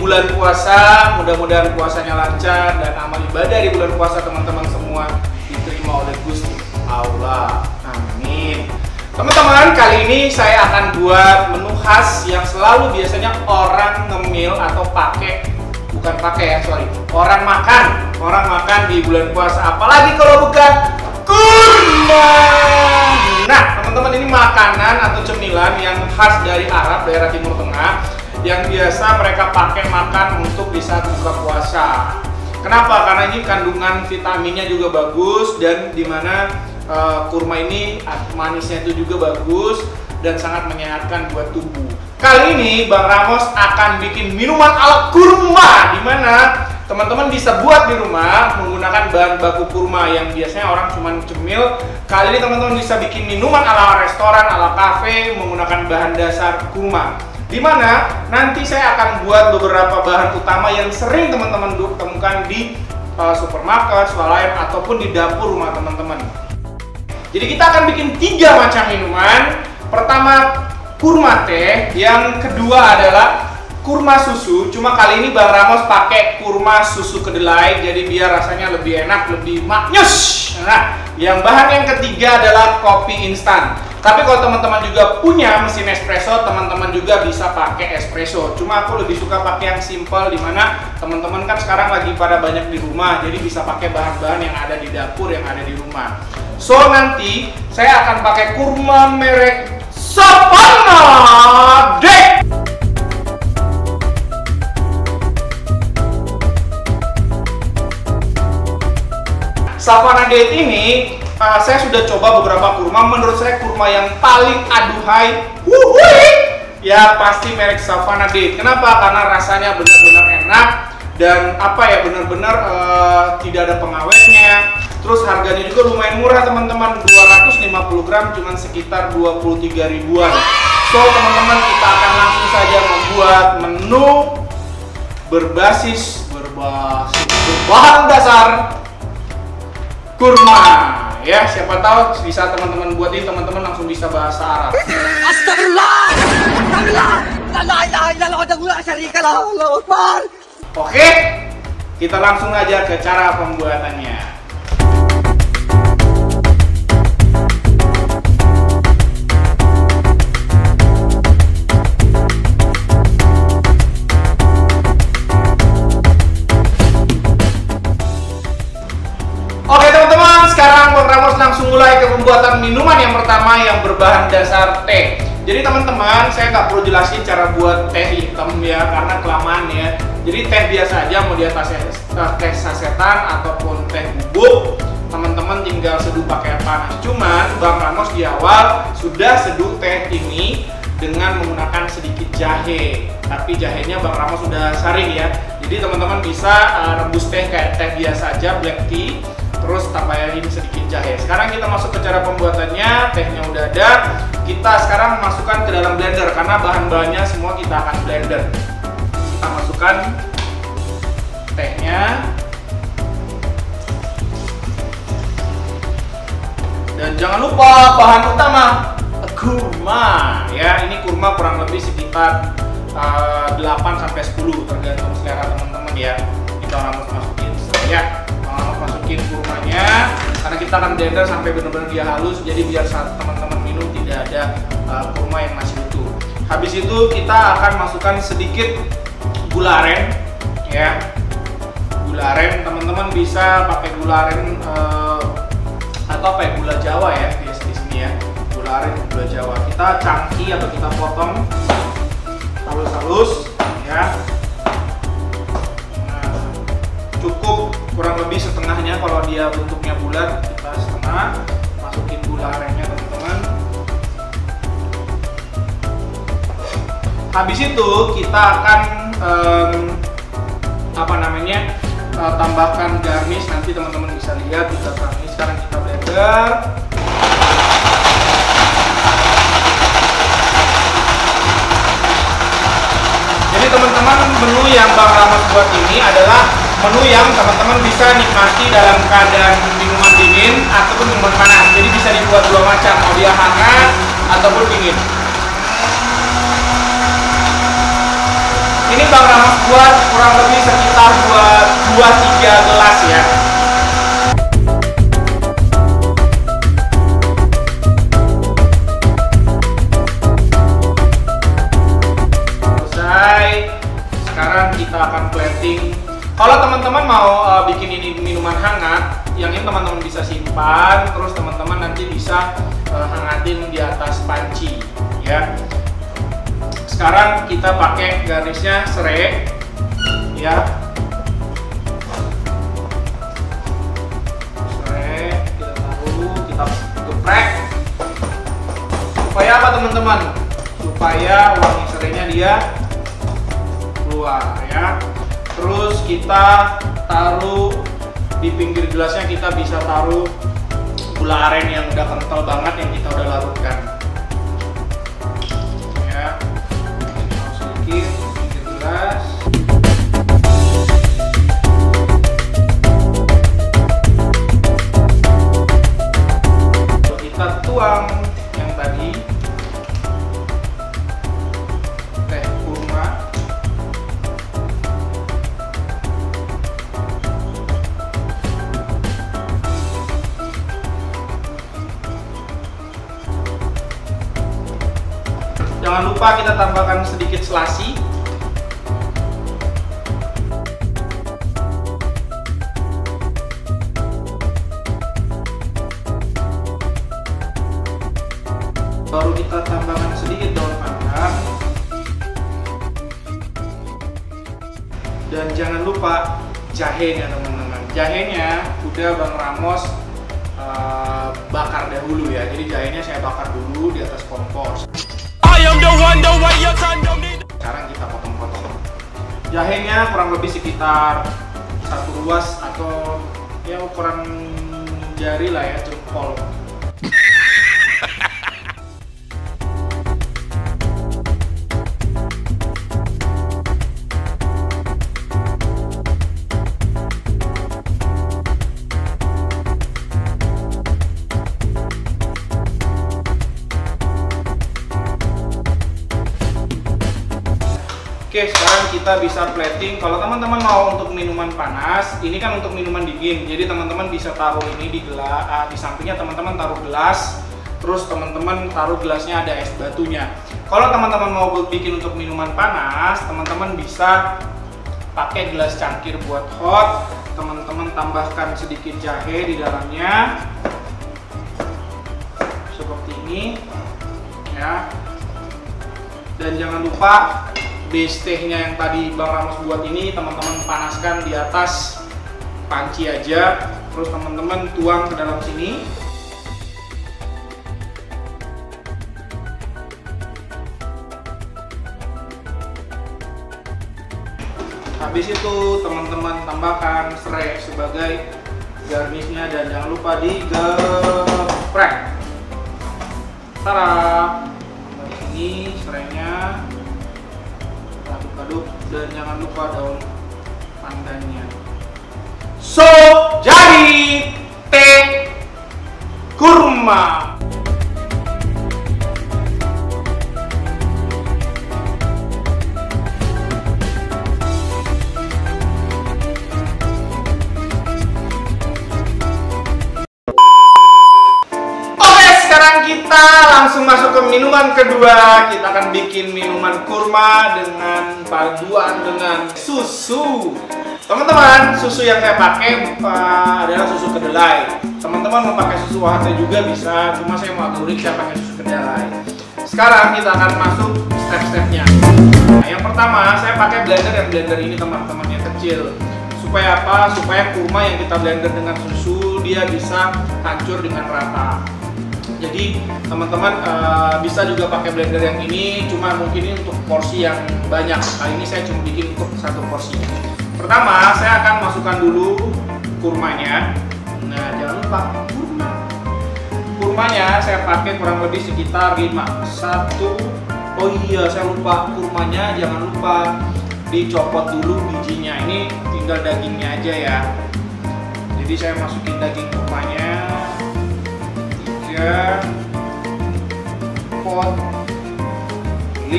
bulan puasa, mudah-mudahan puasanya lancar dan amal ibadah di bulan puasa teman-teman semua diterima oleh Gusti Allah. Amin. Teman-teman, kali ini saya akan buat menu khas yang selalu biasanya orang ngemil atau orang makan di bulan puasa, apalagi kalau bukan kurma. Nah, teman-teman, ini makanan atau cemilan yang khas dari Arab, daerah Timur Tengah, yang biasa mereka pakai makan untuk di saat buka puasa. Kenapa? Karena ini kandungan vitaminnya juga bagus, dan dimana kurma ini manisnya itu juga bagus dan sangat menyehatkan buat tubuh. Kali ini Bang Ramos akan bikin minuman ala kurma, dimana teman-teman bisa buat di rumah menggunakan bahan baku kurma yang biasanya orang cuma cemil. Kali ini teman-teman bisa bikin minuman ala restoran, ala kafe menggunakan bahan dasar kurma. Dimana nanti saya akan buat beberapa bahan utama yang sering teman-teman temukan di supermarket, swalayan, ataupun di dapur rumah teman-teman. Jadi kita akan bikin 3 macam minuman. Pertama kurma teh, yang kedua adalah kurma susu. Cuma kali ini Bang Ramos pakai kurma susu kedelai, jadi biar rasanya lebih enak, lebih maknyus. Nah, yang bahan yang ketiga adalah kopi instan. Tapi kalau teman-teman juga punya mesin espresso, teman-teman juga bisa pakai espresso. Cuma aku lebih suka pakai yang simple, dimana teman-teman kan sekarang lagi pada banyak di rumah, jadi bisa pakai bahan-bahan yang ada di dapur, yang ada di rumah. So, nanti saya akan pakai kurma merek Savana Date. Savana Date ini saya sudah coba beberapa kurma. Menurut saya kurma yang paling aduhai, ya pasti merek Savana Date. Kenapa? Karena rasanya benar-benar enak dan benar-benar tidak ada pengawetnya. Terus harganya juga lumayan murah teman-teman, 250 gram cuma sekitar 23 ribuan. So teman-teman, kita akan langsung saja membuat menu berbahan dasar kurma. Ya, siapa tahu bisa teman-teman buat ini, teman-teman langsung bisa bahasa Arab. Astagfirullah! Astagfirullah! La ilaha illallah, syarika lahu, Allahu Akbar. Oke, kita langsung aja ke cara pembuatannya. Oke teman-teman, sekarang Bang Ramos langsung mulai ke pembuatan minuman yang pertama yang berbahan dasar teh. Jadi teman-teman, saya nggak perlu jelasin cara buat teh hitam ya, karena kelamaan ya. Jadi teh biasa aja, mau dia teh sasetan ataupun teh bubuk, teman-teman tinggal seduh pakai air panas. Cuman Bang Ramos di awal sudah seduh teh ini dengan menggunakan sedikit jahe. Tapi jahenya Bang Ramos sudah saring ya. Jadi teman-teman bisa rebus teh kayak teh biasa aja, black tea, terus tambahin sedikit jahe. Sekarang kita masuk ke cara pembuatannya. Tehnya udah ada. Kita sekarang masukkan ke dalam blender karena bahan-bahannya semua kita akan blender. Kita masukkan tehnya. Dan jangan lupa bahan utama, kurma ya. Ini kurma kurang lebih sekitar 8-10 tergantung selera teman-teman ya. Kita harus masukin ya. Masukin kurmanya karena kita akan blender sampai benar-benar dia halus, jadi biar saat teman-teman minum tidak ada kurma yang masih utuh. Habis itu kita akan masukkan sedikit gula aren ya. Gula aren, teman-teman bisa pakai gula aren atau gula Jawa ya di sini ya. Gula aren, gula Jawa. Kita cangki atau kita potong halus-halus ya. Cukup kurang lebih setengahnya, kalau dia bentuknya bulat kita setengah. Masukin gula arennya teman-teman. Habis itu kita akan tambahkan garnish, nanti teman-teman bisa lihat kita garnish. Sekarang kita blender. Jadi teman-teman, menu yang Bang Ramos buat ini adalah menu yang teman-teman bisa nikmati dalam keadaan minuman dingin ataupun minuman panas. Jadi bisa dibuat dua macam, mau dia hangat ataupun dingin. Ini Bang Ramos buat kurang lebih sekitar buat 2-3 gelas ya. Selesai. Sekarang kita akan plating. Kalau teman-teman mau bikin ini minuman hangat, yang ini teman-teman bisa simpan, terus teman-teman nanti bisa hangatin di atas panci ya. Sekarang kita pakai garnisnya serai ya. Serai kita taruh, kita geprek. Supaya apa teman-teman? Supaya wangi serainya dia keluar ya. Terus kita taruh di pinggir gelasnya, kita bisa taruh gula aren yang udah kental banget yang kita udah larutkan ya. Sedikit pinggir gelas. Kita tuang yang tadi teh kurma. Jangan lupa kita tambahkan sedikit selasi. Baru kita tambahkan sedikit daun pandan. Dan jangan lupa jahenya teman-teman. Jahenya udah Bang Ramos bakar dahulu ya. Jadi jahenya saya bakar dulu di atas kompor. Sekarang kita potong-potong. Jahenya kurang lebih sekitar 1 ruas atau ya ukuran jari lah ya, jempol. Oke, sekarang kita bisa plating. Kalau teman-teman mau untuk minuman panas, ini kan untuk minuman dingin. Jadi teman-teman bisa taruh ini di gelas, di sampingnya teman-teman taruh gelas. Terus teman-teman taruh gelasnya ada es batunya. Kalau teman-teman mau bikin untuk minuman panas, teman-teman bisa pakai gelas cangkir buat hot. Teman-teman tambahkan sedikit jahe di dalamnya. Seperti ini. Ya. Dan jangan lupa base tehnya yang tadi Bang Ramos buat ini teman-teman panaskan di atas panci aja, terus teman-teman tuang ke dalam sini. Habis itu teman-teman tambahkan serai sebagai garnisnya dan jangan lupa digeprek. Tara, di sini serainya. Aduk dan jangan lupa daun pandannya. So, jadi teh kurma. Sekarang kita langsung masuk ke minuman kedua. Kita akan bikin minuman kurma dengan paduan dengan susu. Teman-teman, susu yang saya pakai adalah susu kedelai. Teman-teman mau pakai susu UHT juga bisa, cuma saya mau agak unik, saya pakai susu kedelai. Sekarang kita akan masuk step-stepnya. Nah, yang pertama saya pakai blender, yang blender ini teman-teman yang kecil. Supaya apa? Supaya kurma yang kita blender dengan susu dia bisa hancur dengan rata. Jadi teman-teman bisa juga pakai blender yang ini, cuma mungkin ini untuk porsi yang banyak. Kali ini saya cuma bikin untuk 1 porsi. Pertama saya akan masukkan dulu kurmanya. Nah, jangan lupa kurma. Kurmanya saya pakai kurang lebih sekitar 5. 1. Oh iya, saya lupa, kurmanya jangan lupa dicopot dulu bijinya. Ini tinggal dagingnya aja ya. Jadi saya masukin daging kurmanya. 3 pot 5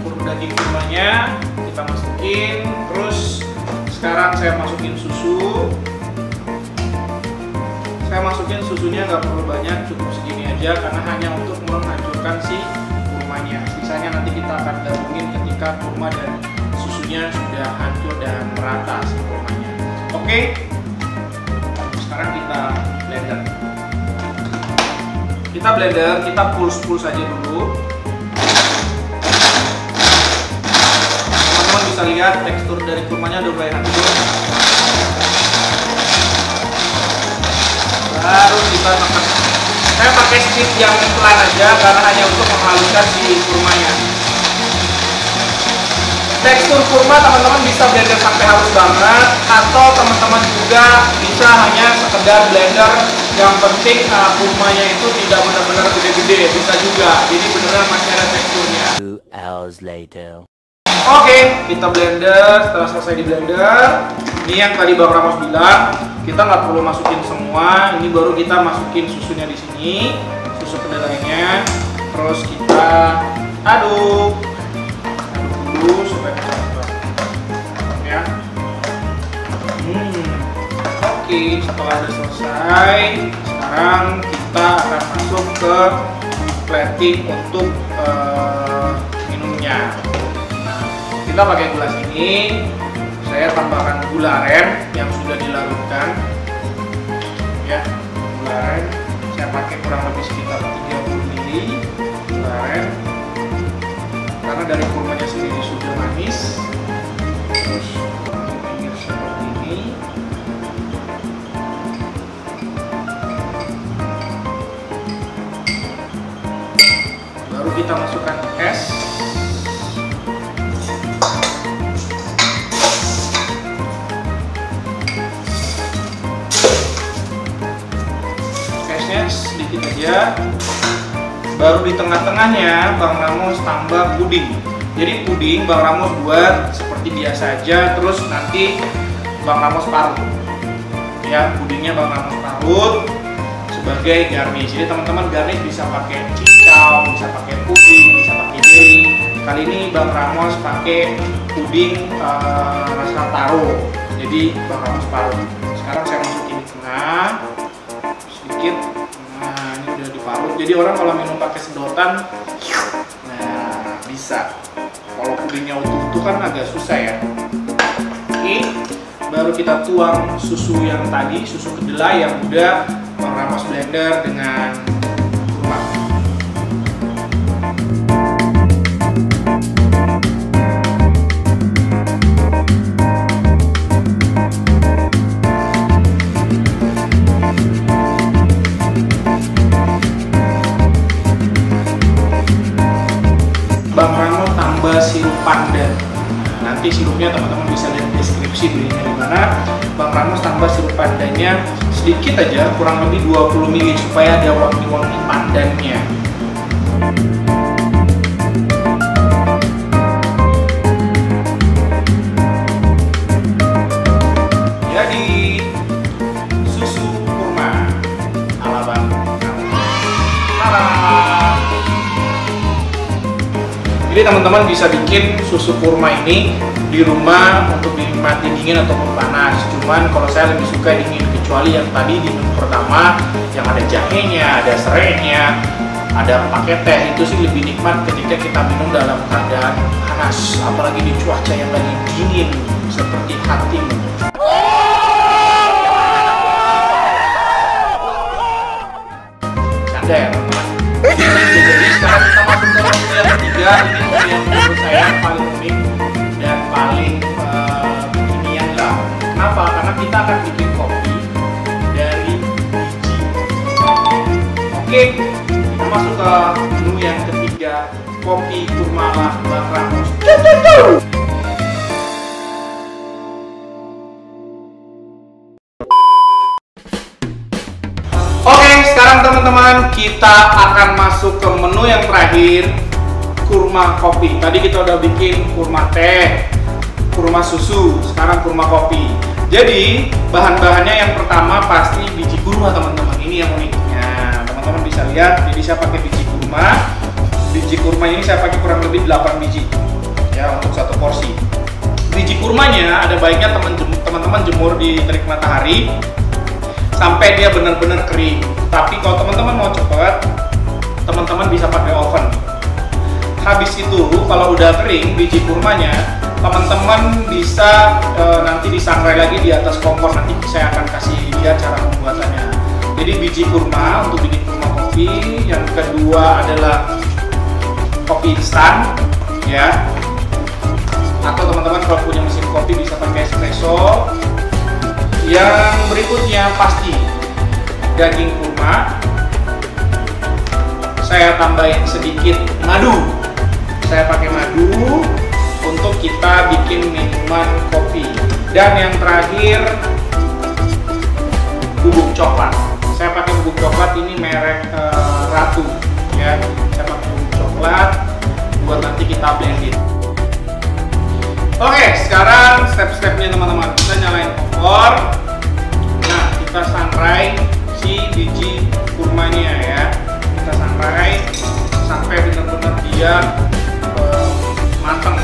kur daging kurmanya kita masukin. Terus sekarang saya masukin susu. Saya masukin susunya nggak perlu banyak, cukup segini aja karena hanya untuk menghancurkan si kurmanya. Sisanya nanti kita akan gabungin ketika kurma dan susunya sudah hancur dan merata si kurmanya. Oke, sekarang kita blender. Kita pulse aja dulu. Teman-teman bisa lihat tekstur dari kurmanya udah mulai hancur. Baru kita makan. Saya pakai stick yang pelan aja karena hanya untuk menghaluskan si kurmanya. Tekstur kurma teman-teman bisa blender sampai halus banget, atau teman-teman juga bisa hanya sekedar blender. Yang penting kurmanya itu tidak benar-benar gede-gede, bisa juga. Jadi beneran masih ada teksturnya. 2 hours later. Oke, kita blender. Setelah selesai di blender, ini yang tadi Bang Ramos bilang, kita nggak perlu masukin semua. Ini baru kita masukin susunya di sini, susu kedelainya. Terus kita aduk dulu supaya cepat ya. Oke, setelah udah selesai, sekarang kita akan masuk ke plating untuk minumnya. Nah, kita pakai gelas ini. Saya tambahkan gula aren yang sudah dilarutkan. Ya, gula aren. Saya pakai kurang lebih sekitar 30 ml gula aren. Karena dari kurmanya sendiri sudah manis. Terus pinggir seperti ini. Baru kita masukkan es. Esnya sedikit aja. Baru di tengah-tengahnya Bang Ramos tambah puding. Jadi puding Bang Ramos buat seperti biasa aja, terus nanti Bang Ramos parut. Ya, pudingnya Bang Ramos parut sebagai garnish. Jadi teman-teman garnish bisa pakai cincau, bisa pakai puding, bisa pakai jelly. Kali ini Bang Ramos pakai puding rasa taro. Jadi Bang Ramos parut. Sekarang saya masukin di tengah sedikit. Jadi orang kalau minum pakai sedotan, nah bisa. Kalau pudingnya utuh kan agak susah ya. Oke, baru kita tuang susu yang tadi, susu kedelai yang udah Bang Ramos blender dengan kurma. Bang Ramos tambah sirup pandan. Nah, nanti sirupnya teman-teman bisa lihat deskripsi belinya di mana. Bang Ramos tambah sirup pandannya sedikit aja, kurang lebih 20 ml supaya ada wangi-wangi pandannya. Jadi susu kurma ala Bang Ramos. Jadi teman-teman bisa bikin susu kurma ini di rumah untuk dinikmati dingin ataupun panas. Cuman kalau saya lebih suka dingin, kecuali yang tadi di menu pertama yang ada jahenya, ada serainya, ada pakai teh, itu sih lebih nikmat ketika kita minum dalam keadaan panas, apalagi di cuaca yang lagi dingin seperti hatimu. Canda ya teman-teman. Jadi sekarang kita masuk ke menu yang ketiga. Ini menu yang menurut saya paling unik dan paling kekinian lah. Kenapa? Karena kita akan bikin kopi dari biji. Oke, kita masuk ke menu yang ketiga, kopi kurma ala Bang Ramos. Oke, sekarang teman-teman kita akan masuk ke menu yang terakhir, kurma kopi. Tadi kita udah bikin kurma teh, kurma susu, sekarang kurma kopi. Jadi bahan-bahannya yang pertama pasti biji kurma teman-teman. Ini yang uniknya. Teman-teman bisa lihat, jadi saya pakai biji kurma. Biji kurma ini saya pakai kurang lebih 8 biji. ya untuk satu porsi. Biji kurmanya ada baiknya teman-teman jemur di terik matahari sampai dia benar-benar kering. Tapi kalau teman-teman mau cepat, teman-teman bisa pakai oven. Habis itu kalau udah kering biji kurmanya, teman-teman bisa nanti disangrai lagi di atas kompor. Nanti saya akan kasih lihat cara pembuatannya. Jadi biji kurma untuk bikin kurma kopi. Yang kedua adalah kopi instan, ya. Atau teman-teman kalau punya mesin kopi bisa pakai espresso. Yang berikutnya pasti daging kurma. Saya tambahin sedikit madu. Saya pakai madu untuk kita bikin minuman kopi. Dan yang terakhir bubuk coklat. Saya pakai bubuk coklat ini merek Ratu, ya. Saya pakai bubuk coklat buat nanti kita blending. Oke, sekarang step-stepnya teman-teman. Kita nyalain kompor. Nah, kita sangrai si biji kurmanya ya. Kita sangrai sampai benar-benar dia matang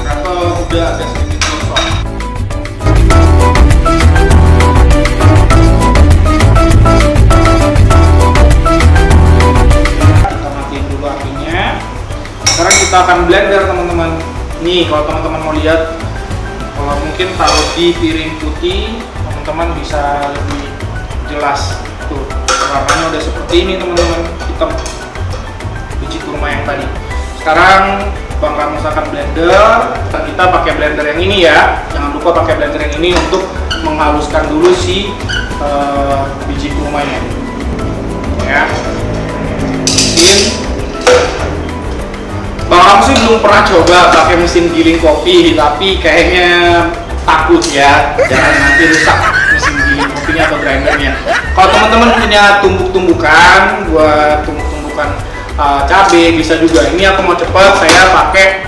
atau udah agak sedikit gosong. Kita matiin dulu apinya. Sekarang kita akan blender teman-teman. Nih, kalau teman-teman mau lihat, kalau mungkin taruh di piring putih, teman-teman bisa lebih jelas. Tuh, warnanya udah seperti ini teman-teman, hitam biji kurma yang tadi. Sekarang Bang Ramos akan blender. Kita pakai blender yang ini ya. Jangan lupa pakai blender yang ini untuk menghaluskan dulu si biji kurmanya. Ya. Bang Ramos sih belum pernah coba pakai mesin giling kopi, tapi kayaknya takut ya, jangan nanti rusak mesin giling kopinya atau grindernya. Kalau teman-teman punya tumbuk-tumbukan buat tumbuk-tumbukan cabai bisa juga. Ini aku mau cepat, saya pakai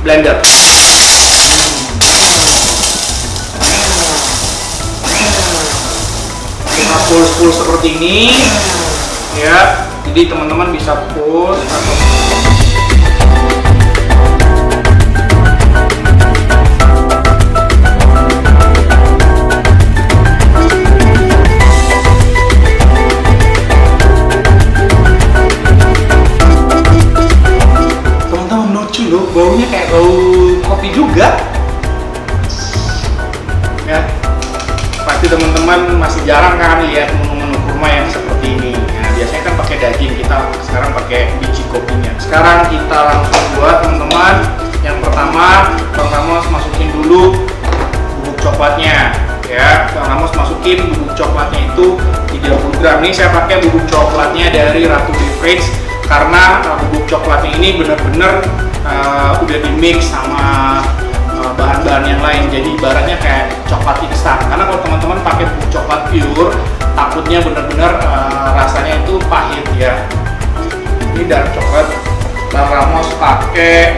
blender. Kita pull seperti ini, ya. Jadi teman-teman bisa push atau teman-teman lucu loh, baunya kayak bau kopi juga. Ya, pasti teman-teman masih jarang kan lihat menu-menu kurma yang seperti ini. Biasanya kan pakai daging, kita sekarang pakai biji kopinya. Sekarang kita langsung buat teman-teman. Yang pertama, Bang Ramos masukin dulu bubuk coklatnya, ya. Bang Ramos masukin bubuk coklatnya itu 30 gram. Ini saya pakai bubuk coklatnya dari Ratu Beverage karena bubuk coklatnya ini benar-benar udah di mix sama bahan-bahan yang lain. Jadi ibaratnya kayak coklat instan. Karena kalau teman-teman pakai bubuk coklat pure, takutnya benar-benar rasanya itu pahit ya. Ini dark coklat. Bang Ramos pakai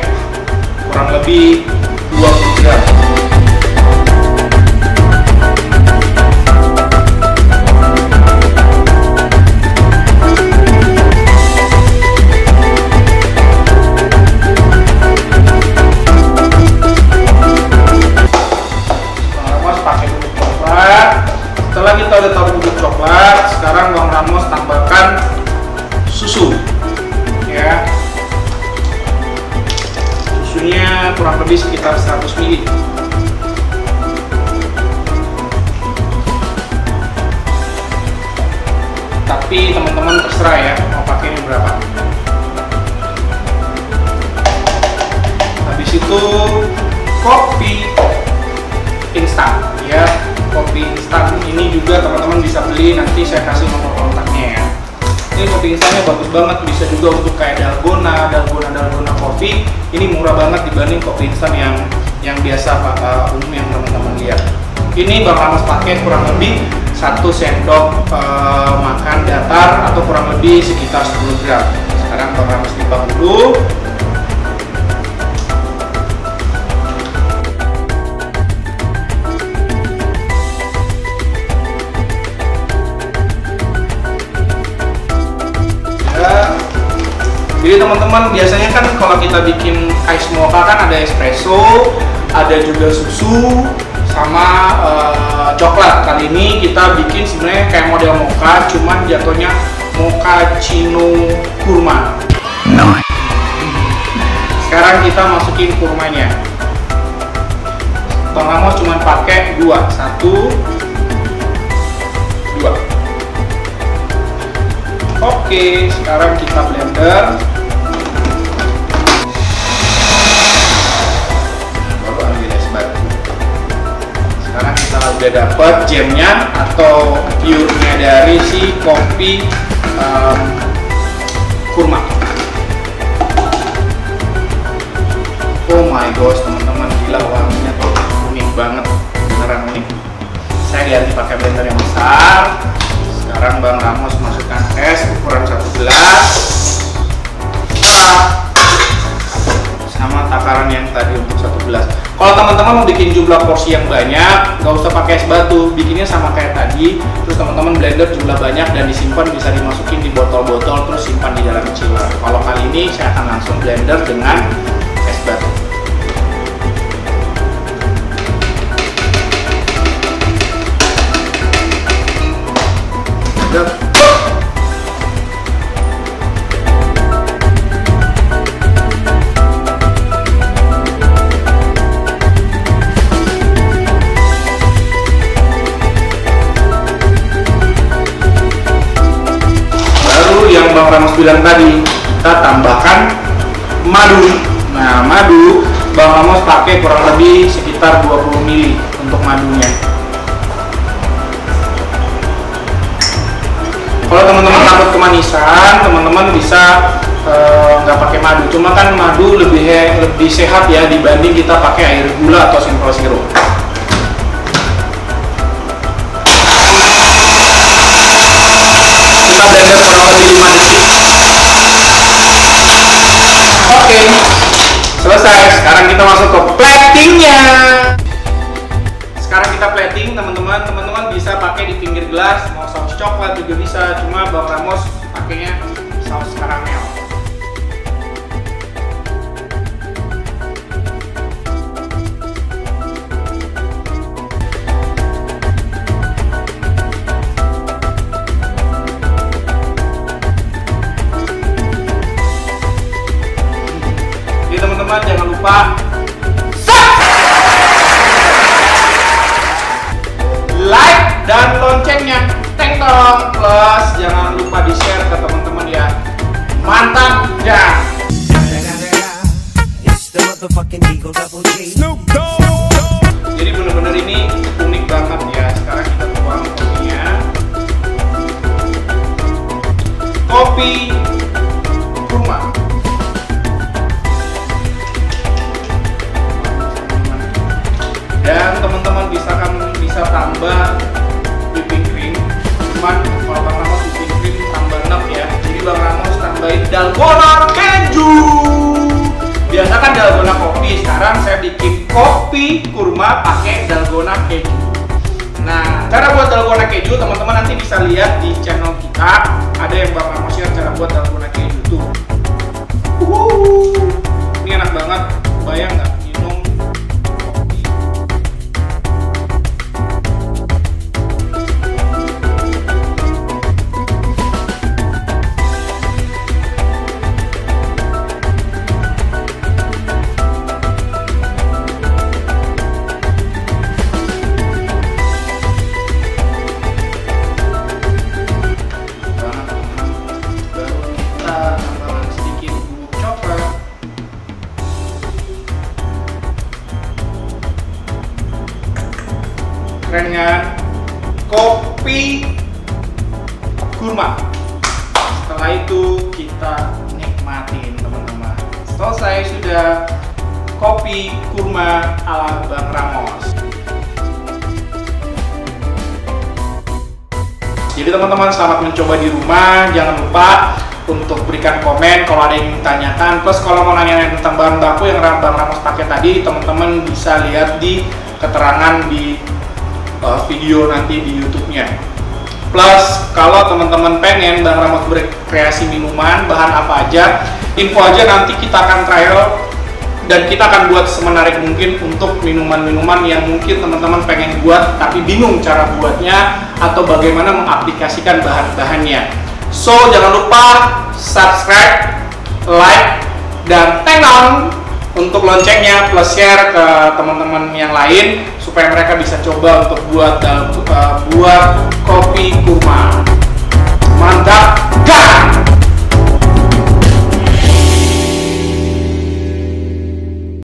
kurang lebih 20 gram. Setelah kita udah taruh bubuk coklat, sekarang Bang Ramos tambahkan susu, ya. Susunya kurang lebih sekitar 100 ml. Tapi teman-teman terserah ya mau pakainya berapa. Habis itu kopi instan, ya. Kopi instan ini juga teman-teman bisa beli, nanti saya kasih nomor kontaknya ya. Ini kopi instannya bagus banget, bisa juga untuk kayak dalgona kopi. Ini murah banget dibanding kopi instan yang biasa umum yang teman-teman lihat. Ini Bang Ramos pakai kurang lebih 1 sendok makan datar atau kurang lebih sekitar 10 gram. Sekarang Bang Ramos timbang dulu. Jadi Jadi teman-teman, biasanya kan kalau kita bikin ice mocha kan ada espresso, ada juga susu, sama coklat. Kali ini kita bikin sebenarnya kayak model mocha, cuman jatuhnya mochaccino kurma. Sekarang kita masukin kurmanya. Bang Ramos cuma pakai 2, 1, 2. Oke, sekarang kita blender. Baru ambil es batu. Sekarang kita udah dapat jamnya atau pure-nya dari si kopi kurma. Oh my gosh, teman-teman, gila wanginya tuh unik banget, beneran unik. Saya ganti pakai blender yang besar. Sekarang Bang Ramos masukkan es ukuran 1 gelas sama takaran yang tadi untuk 1 gelas. Kalau teman-teman mau bikin jumlah porsi yang banyak, nggak usah pakai es batu, bikinnya sama kayak tadi. Terus teman-teman blender jumlah banyak dan disimpan, bisa dimasukin di botol-botol terus simpan di dalam chiller. Kalau kali ini saya akan langsung blender dengan es batu. Yang Bang Ramos bilang tadi, kita tambahkan madu. Nah, madu Bang Ramos pakai kurang lebih sekitar 20 ml untuk madunya. Kalau teman-teman takut kemanisan, teman-teman bisa nggak pakai madu. Cuma kan madu lebih sehat ya dibanding kita pakai air gula atau simple syrup. Kita blender kurang lebih 5 detik. Oke, selesai. Sekarang kita masuk ke platingnya. Sekarang kita plating, teman-teman. Teman-teman bisa pakai di pinggir gelas, mau saus coklat juga bisa. Cuma Bang Ramos pakainya saus karamel. Jangan lupa like dan loncengnya, teng dong, plus jangan lupa di share ke teman-teman ya. Mantap ya. Jadi bener-bener ini unik banget ya. Sekarang kita tuang kopinya. Kopi kurma. Dan teman-teman bisa tambah whipping cream. Cuman kalau Bang Ramos whipping cream tambah 6 ya. Jadi Bang Ramos tambahin dalgona keju. Biasa kan dalgona kopi, sekarang saya bikin kopi kurma pakai dalgona keju. Nah, cara buat dalgona keju teman-teman nanti bisa lihat di channel kita. Ada yang Bang Ramos share cara buat dalgona keju tuh. Ini enak banget, bayang nggak? Keren kan? Kopi kurma. Setelah itu kita nikmatin teman-teman. Selesai sudah kopi kurma ala Bang Ramos. Jadi teman-teman, selamat mencoba di rumah. Jangan lupa untuk berikan komen kalau ada yang ditanyakan. Plus kalau mau nanya tentang bahan baku yang Bang Ramos pakai tadi, teman-teman bisa lihat di keterangan di video nanti di YouTube-nya. Plus kalau teman-teman pengen Bang Ramot berkreasi minuman, bahan apa aja, info aja, nanti kita akan trial dan kita akan buat semenarik mungkin untuk minuman-minuman yang mungkin teman-teman pengen buat tapi bingung cara buatnya atau bagaimana mengaplikasikan bahan-bahannya. So jangan lupa subscribe, like, dan tag on untuk loncengnya, plus share ke teman-teman yang lain supaya mereka bisa coba untuk buat kopi kurma.